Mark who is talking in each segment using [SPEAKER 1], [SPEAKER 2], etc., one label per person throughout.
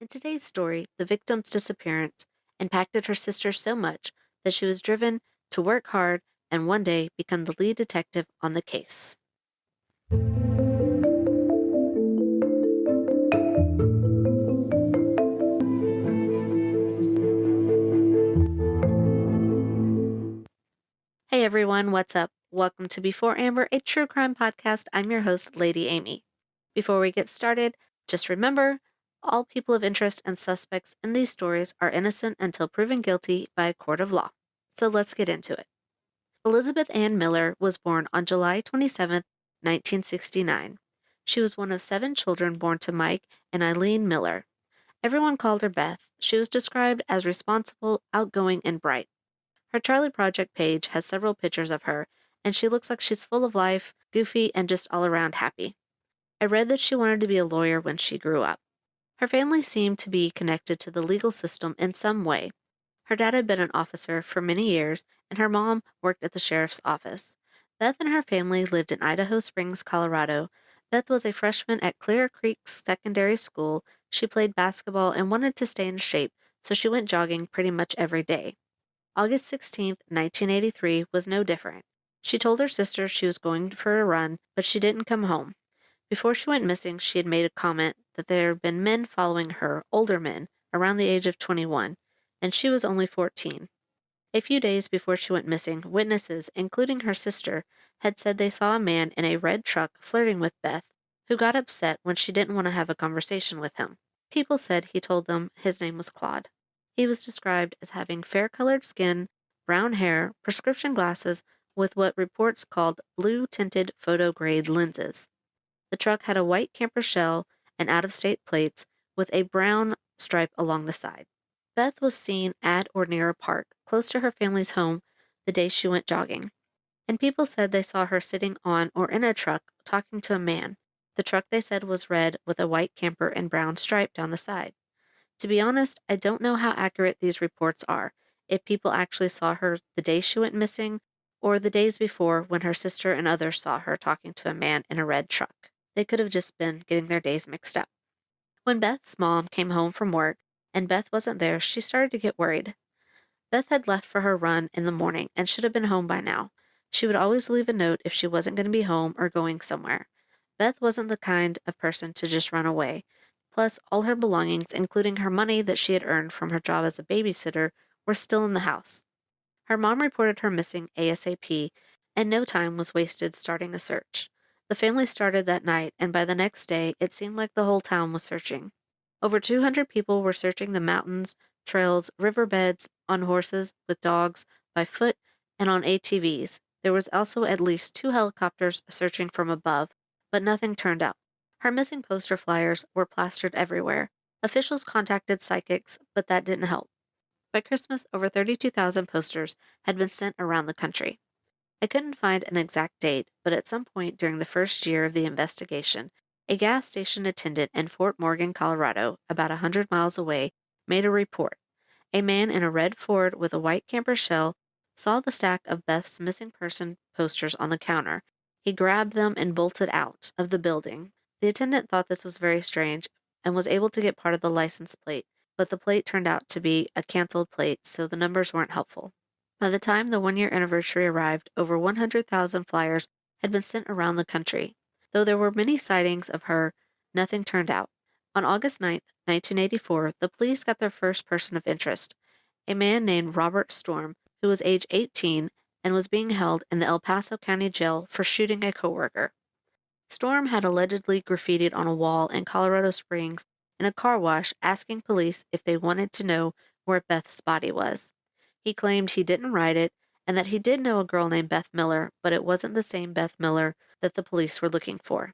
[SPEAKER 1] In today's story, the victim's disappearance impacted her sister so much that she was driven to work hard and one day become the lead detective on the case. Hey everyone, what's up? Welcome to Before Amber, a true crime podcast. I'm your host, Lady Amy. Before we get started, just remember, all people of interest and suspects in these stories are innocent until proven guilty by a court of law. So let's get into it. Elizabeth Ann Miller was born on July 27, 1969. She was one of 7 children born to Mike and Eileen Miller. Everyone called her Beth. She was described as responsible, outgoing, and bright. Her Charlie Project page has several pictures of her, and she looks like she's full of life, goofy, and just all around happy. I read that she wanted to be a lawyer when she grew up. Her family seemed to be connected to the legal system in some way. Her dad had been an officer for many years, and her mom worked at the sheriff's office. Beth and her family lived in Idaho Springs, Colorado. Beth was a freshman at Clear Creek Secondary School. She played basketball and wanted to stay in shape, so she went jogging pretty much every day. August 16, 1983 was no different. She told her sister she was going for a run, but she didn't come home. Before she went missing, she had made a comment that there had been men following her, older men, around the age of 21, and she was only 14. A few days before she went missing, witnesses, including her sister, had said they saw a man in a red truck flirting with Beth, who got upset when she didn't want to have a conversation with him. People said he told them his name was Claude. He was described as having fair-colored skin, brown hair, prescription glasses with what reports called blue-tinted photo-grade lenses. The truck had a white camper shell and out-of-state plates with a brown stripe along the side. Beth was seen at or near a park, close to her family's home, the day she went jogging. And people said they saw her sitting on or in a truck talking to a man. The truck, they said, was red with a white camper and brown stripe down the side. To be honest, I don't know how accurate these reports are, if people actually saw her the day she went missing, or the days before when her sister and others saw her talking to a man in a red truck. They could have just been getting their days mixed up. When Beth's mom came home from work, and Beth wasn't there, she started to get worried. Beth had left for her run in the morning and should have been home by now. She would always leave a note if she wasn't going to be home or going somewhere. Beth wasn't the kind of person to just run away. Plus, all her belongings, including her money that she had earned from her job as a babysitter, were still in the house. Her mom reported her missing ASAP, and no time was wasted starting a search. The family started that night, and by the next day, it seemed like the whole town was searching. Over 200 people were searching the mountains, trails, riverbeds, on horses, with dogs, by foot, and on ATVs. There was also at least 2 helicopters searching from above, but nothing turned up. Her missing poster flyers were plastered everywhere. Officials contacted psychics, but that didn't help. By Christmas, over 32,000 posters had been sent around the country. I couldn't find an exact date, but at some point during the first year of the investigation, a gas station attendant in Fort Morgan, Colorado, about 100 miles away, made a report. A man in a red Ford with a white camper shell saw the stack of Beth's missing person posters on the counter. He grabbed them and bolted out of the building. The attendant thought this was very strange and was able to get part of the license plate, but the plate turned out to be a canceled plate, so the numbers weren't helpful. By the time the 1-year anniversary arrived, over 100,000 flyers had been sent around the country. Though there were many sightings of her, nothing turned out. On August 9, 1984, the police got their first person of interest, a man named Robert Storm, who was age 18 and was being held in the El Paso County Jail for shooting a coworker. Storm had allegedly graffitied on a wall in Colorado Springs in a car wash asking police if they wanted to know where Beth's body was. He claimed he didn't write it and that he did know a girl named Beth Miller, but it wasn't the same Beth Miller that the police were looking for.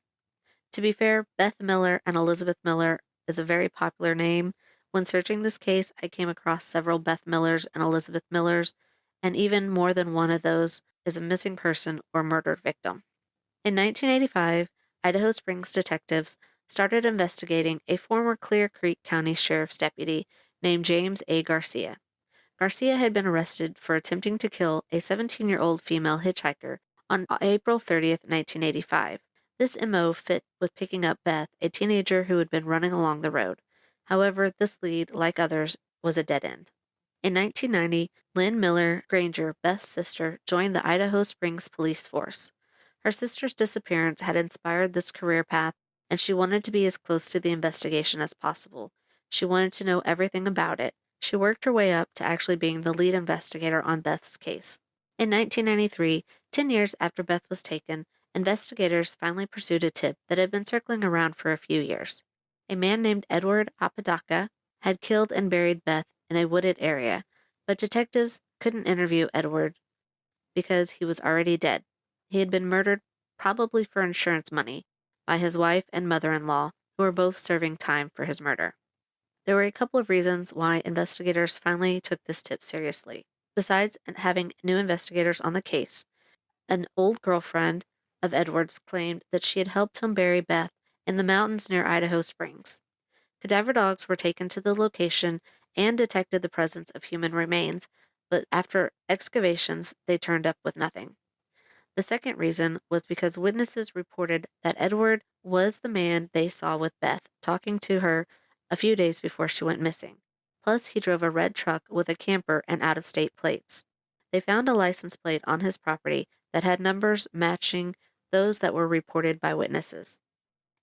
[SPEAKER 1] To be fair, Beth Miller and Elizabeth Miller is a very popular name. When searching this case, I came across several Beth Millers and Elizabeth Millers, and even more than one of those is a missing person or murdered victim. In 1985, Idaho Springs detectives started investigating a former Clear Creek County Sheriff's deputy named James A. Garcia. Garcia had been arrested for attempting to kill a 17-year-old female hitchhiker on April 30th, 1985. This MO fit with picking up Beth, a teenager who had been running along the road. However, this lead, like others, was a dead end. In 1990, Lynn Miller Granger, Beth's sister, joined the Idaho Springs Police Force. Her sister's disappearance had inspired this career path, and she wanted to be as close to the investigation as possible. She wanted to know everything about it. She worked her way up to actually being the lead investigator on Beth's case. In 1993, 10 years after Beth was taken, investigators finally pursued a tip that had been circling around for a few years. A man named Edward Apodaca had killed and buried Beth in a wooded area, but detectives couldn't interview Edward because he was already dead. He had been murdered, probably for insurance money, by his wife and mother-in-law, who were both serving time for his murder. There were a couple of reasons why investigators finally took this tip seriously. Besides having new investigators on the case, an old girlfriend of Edward's claimed that she had helped him bury Beth in the mountains near Idaho Springs. Cadaver dogs were taken to the location and detected the presence of human remains, but after excavations, they turned up with nothing. The second reason was because witnesses reported that Edward was the man they saw with Beth talking to her a few days before she went missing. Plus, he drove a red truck with a camper and out-of-state plates. They found a license plate on his property that had numbers matching those that were reported by witnesses.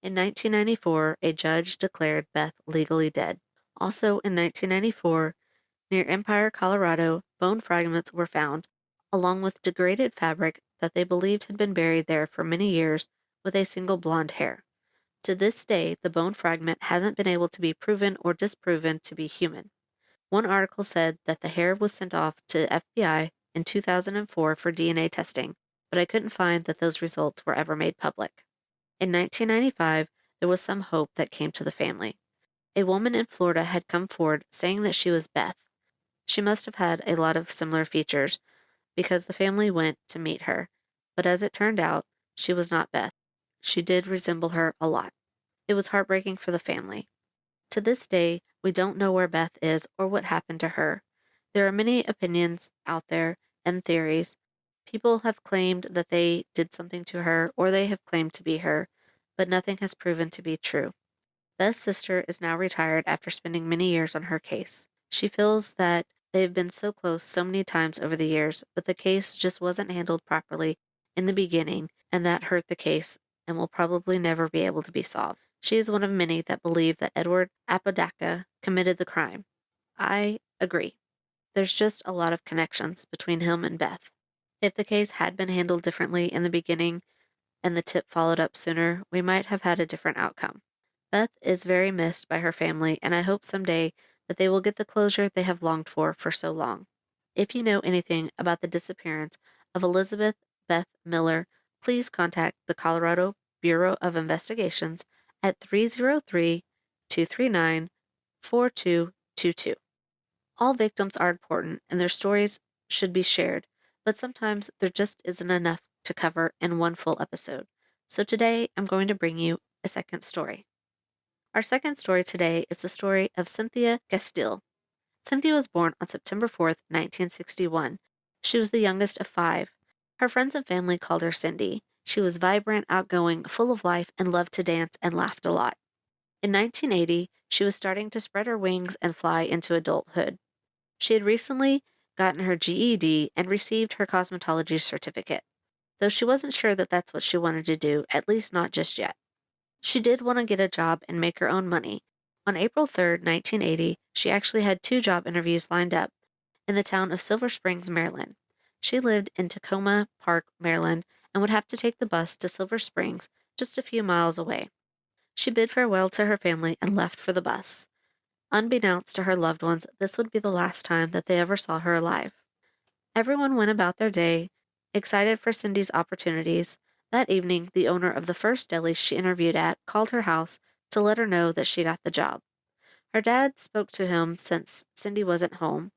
[SPEAKER 1] In 1994, a judge declared Beth legally dead. Also in 1994, near Empire, Colorado, bone fragments were found, along with degraded fabric that they believed had been buried there for many years with a single blonde hair. To this day, the bone fragment hasn't been able to be proven or disproven to be human. One article said that the hair was sent off to FBI in 2004 for DNA testing, but I couldn't find that those results were ever made public. In 1995, there was some hope that came to the family. A woman in Florida had come forward saying that she was Beth. She must have had a lot of similar features because the family went to meet her, but as it turned out, she was not Beth. She did resemble her a lot. It was heartbreaking for the family. To this day, we don't know where Beth is or what happened to her. There are many opinions out there and theories. People have claimed that they did something to her or they have claimed to be her, but nothing has proven to be true. Beth's sister is now retired after spending many years on her case. She feels that they have been so close so many times over the years, but the case just wasn't handled properly in the beginning, and that hurt the case and will probably never be able to be solved. She is one of many that believe that Edward Apodaca committed the crime. I agree. There's just a lot of connections between him and Beth. If the case had been handled differently in the beginning and the tip followed up sooner, we might have had a different outcome. Beth is very missed by her family, and I hope someday that they will get the closure they have longed for so long. If you know anything about the disappearance of Elizabeth Beth Miller, please contact the Colorado Bureau of Investigations at 303-239-4222. All victims are important and their stories should be shared, but sometimes there just isn't enough to cover in one full episode. So today I'm going to bring you a second story. Our second story today is the story of Cynthia Gastelle. Cynthia was born on September 4th, 1961. She was the youngest of 5. Her friends and family called her Cindy. She was vibrant, outgoing, full of life, and loved to dance and laughed a lot. In 1980, she was starting to spread her wings and fly into adulthood. She had recently gotten her GED and received her cosmetology certificate, though she wasn't sure that that's what she wanted to do, at least not just yet. She did want to get a job and make her own money. On April 3rd, 1980, she actually had 2 job interviews lined up in the town of Silver Springs, Maryland. She lived in Tacoma Park, Maryland, and would have to take the bus to Silver Springs, just a few miles away. She bid farewell to her family and left for the bus. Unbeknownst to her loved ones, this would be the last time that they ever saw her alive. Everyone went about their day, excited for Cindy's opportunities. That evening, the owner of the first deli she interviewed at called her house to let her know that she got the job. Her dad spoke to him since Cindy wasn't home.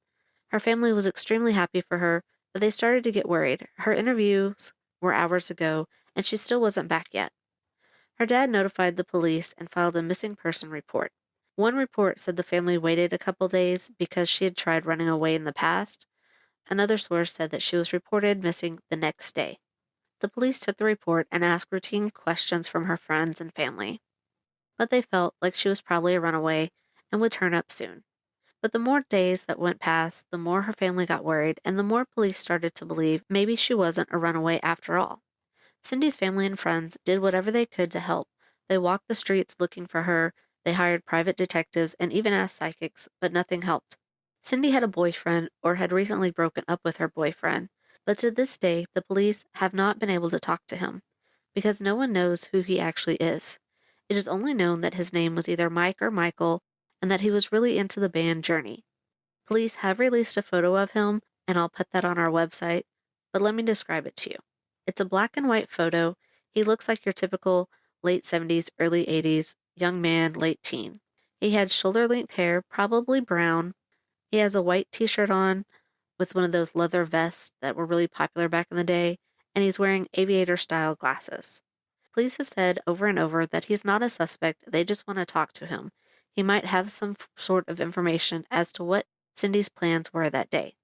[SPEAKER 1] Her family was extremely happy for her, but they started to get worried. Her interviews were hours ago, and she still wasn't back yet. Her dad notified the police and filed a missing person report. One report said the family waited a couple days because she had tried running away in the past. Another source said that she was reported missing the next day. The police took the report and asked routine questions from her friends and family, but they felt like she was probably a runaway and would turn up soon. But the more days that went past, the more her family got worried, and the more police started to believe maybe she wasn't a runaway after all. Cindy's family and friends did whatever they could to help. They walked the streets looking for her, they hired private detectives, and even asked psychics, but nothing helped. Cindy had a boyfriend, or had recently broken up with her boyfriend, but to this day, the police have not been able to talk to him, because no one knows who he actually is. It is only known that his name was either Mike or Michael, and that he was really into the band Journey. Police have released a photo of him, and I'll put that on our website, but let me describe it to you. It's a black and white photo. He looks like your typical late 70s, early 80s young man, late teen. He had shoulder-length hair, probably brown. He has a white t-shirt on with one of those leather vests that were really popular back in the day, and he's wearing aviator-style glasses. Police have said over and over that he's not a suspect, they just want to talk to him. He might have some sort of information as to what Cindy's plans were that day.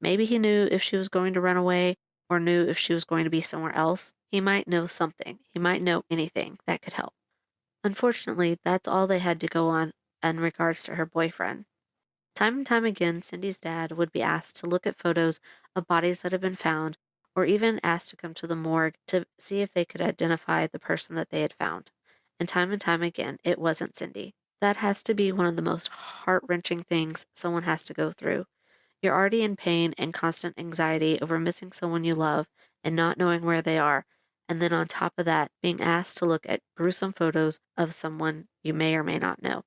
[SPEAKER 1] Maybe he knew if she was going to run away, or knew if she was going to be somewhere else. He might know something. He might know anything that could help. Unfortunately, that's all they had to go on in regards to her boyfriend. Time and time again, Cindy's dad would be asked to look at photos of bodies that had been found, or even asked to come to the morgue to see if they could identify the person that they had found. And time again, it wasn't Cindy. That has to be one of the most heart-wrenching things someone has to go through. You're already in pain and constant anxiety over missing someone you love and not knowing where they are, and then on top of that, being asked to look at gruesome photos of someone you may or may not know.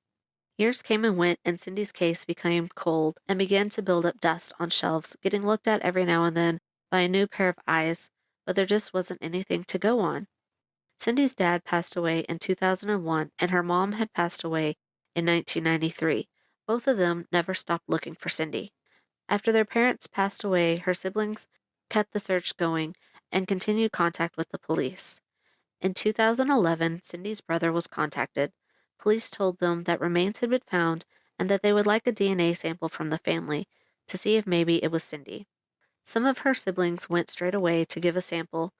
[SPEAKER 1] Years came and went, and Cindy's case became cold and began to build up dust on shelves, getting looked at every now and then by a new pair of eyes, but there just wasn't anything to go on. Cindy's dad passed away in 2001, and her mom had passed away in 1993. Both of them never stopped looking for Cindy. After their parents passed away, her siblings kept the search going and continued contact with the police. In 2011, Cindy's brother was contacted. Police told them that remains had been found and that they would like a DNA sample from the family to see if maybe it was Cindy. Some of her siblings went straight away to give a sample,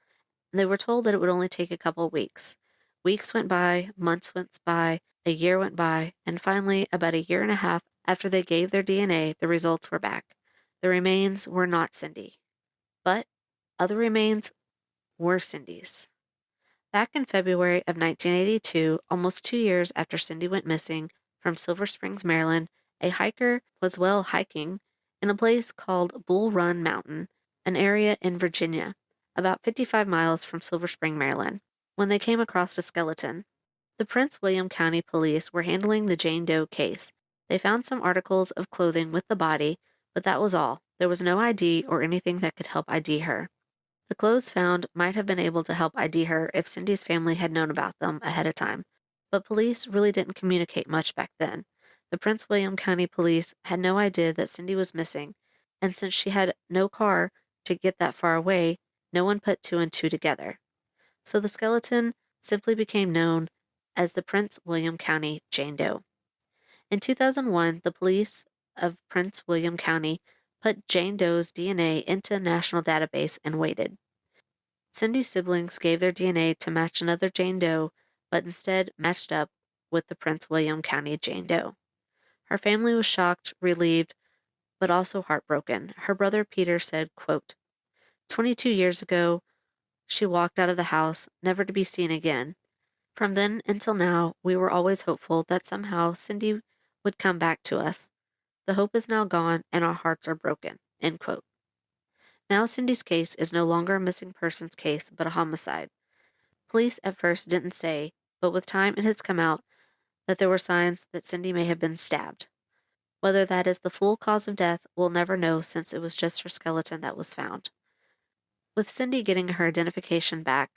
[SPEAKER 1] and they were told that it would only take a couple weeks. Weeks went by, months went by, a year went by, and finally, about a year and a half after they gave their DNA, the results were back. The remains were not Cindy, but other remains were Cindy's. Back in February of 1982, almost 2 years after Cindy went missing from Silver Springs, Maryland, a hiker was hiking in a place called Bull Run Mountain, an area in Virginia, about 55 miles from Silver Spring, Maryland, when they came across a skeleton. The Prince William County Police were handling the Jane Doe case. They found some articles of clothing with the body, but that was all. There was no ID or anything that could help ID her. The clothes found might have been able to help ID her if Cindy's family had known about them ahead of time, but police really didn't communicate much back then. The Prince William County Police had no idea that Cindy was missing, and since she had no car to get that far away, no one put two and two together. So the skeleton simply became known as the Prince William County Jane Doe. In 2001, the police of Prince William County put Jane Doe's DNA into a national database and waited. Cindy's siblings gave their DNA to match another Jane Doe, but instead matched up with the Prince William County Jane Doe. Her family was shocked, relieved, but also heartbroken. Her brother Peter said, quote, 22 years ago, she walked out of the house, never to be seen again. From then until now, we were always hopeful that somehow Cindy would come back to us. The hope is now gone, and our hearts are broken. End quote. Now Cindy's case is no longer a missing persons case, but a homicide. Police at first didn't say, but with time it has come out that there were signs that Cindy may have been stabbed. Whether that is the full cause of death, we'll never know since it was just her skeleton that was found. With Cindy getting her identification back,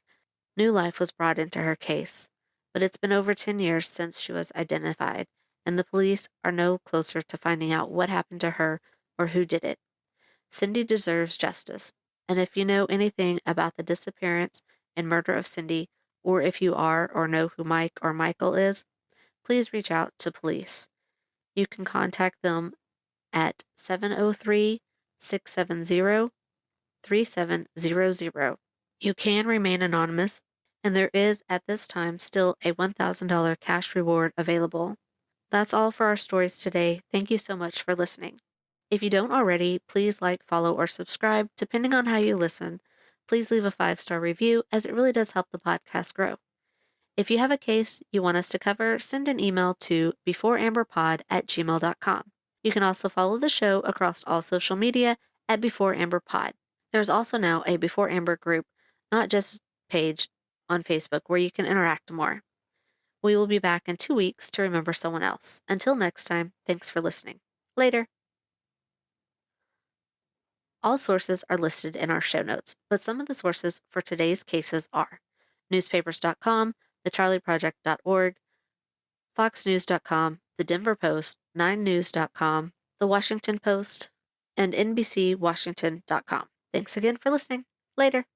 [SPEAKER 1] new life was brought into her case, but it's been over 10 years since she was identified, and the police are no closer to finding out what happened to her or who did it. Cindy deserves justice, and if you know anything about the disappearance and murder of Cindy, or if you are or know who Mike or Michael is, please reach out to police. You can contact them at 703-670-3700. You can remain anonymous, and there is at this time still a $1,000 cash reward available. That's all for our stories today. Thank you so much for listening. If you don't already, please like, follow, or subscribe, depending on how you listen. Please leave a 5-star review, as it really does help the podcast grow. If you have a case you want us to cover, send an email to beforeamberpod@gmail.com. You can also follow the show across all social media at Before Amber Pod. There's also now a Before Amber group, not just page, on Facebook where you can interact more. We will be back in 2 weeks to remember someone else. Until next time, thanks for listening. Later. All sources are listed in our show notes, but some of the sources for today's cases are newspapers.com, thecharlieproject.org, foxnews.com, the Denver Post, 9news.com, the Washington Post, and NBCWashington.com. Thanks again for listening. Later.